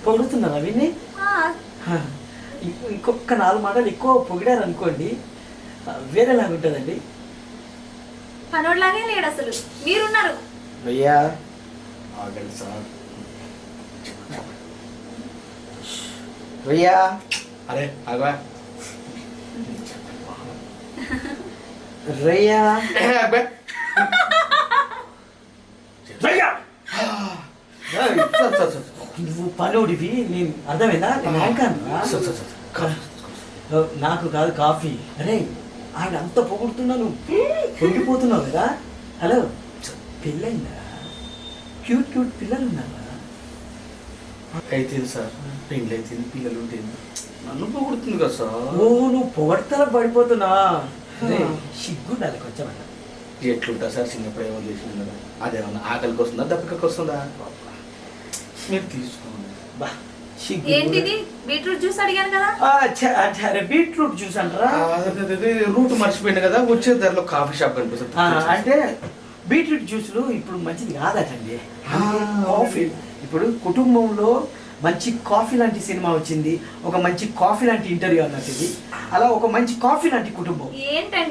పొగుడుతున్నారా విని? ఇంకొక 4 మాటలు ఎక్కువ పొగిడారు అనుకోండి వేరేలాగా ఉంటుందండి. పనోడ్లాగే లేడు అసలు, మీరున్నారు. భయ్యా ఆగండి సార్. భయ్యా అరే ఆగా రయ్యా నువ్వు పనుడివి, నేను అర్థమైందా? నేను యాంకర్నా? నాకు కాదు కాఫీ. అరే ఆయన అంత పొగుడుతున్నాను, పొంగిపోతున్నావు కదా. హలో, పెళ్ళైందా? క్యూట్ క్యూట్ పిల్లలు ఉన్నారా? అయితే సార్ పెళ్ళి అయితే పిల్లలు ఉంటుంది, నన్ను పొగుడుతుంది కదా సార్. ఓ నువ్వు పొగడతల పడిపోతున్నా. సిగ్గుండాలి కొంచెం. ఎట్లుంటా సార్, చిన్నప్పుడు ఏమో చేసింది కదా, అదేమన్నా ఆకలికి వస్తుందా దప్పికకి వస్తుందా? మీరు తీసుకోండి. బా ఏంటిది? బీట్రూట్ జ్యూస్ అడిగాను కదా. అరే బీట్రూట్ జ్యూస్ అంటారా? రూట్ మర్చిపోయింది కదా, వచ్చే ధరలో కాఫీ షాప్ కనిపిస్తుంది. అంటే బీట్రూట్ జ్యూస్లు ఇప్పుడు మంచిది కాదటండి. కాఫీ ఇప్పుడు కుటుంబంలో మంచి కాఫీ లాంటి సినిమా వచ్చింది, ఒక మంచి కాఫీ లాంటి ఇంటర్వ్యూ అన్నట్టు. అలా ఒక మంచి కాఫీ లాంటి కుటుంబం. ఏంటండి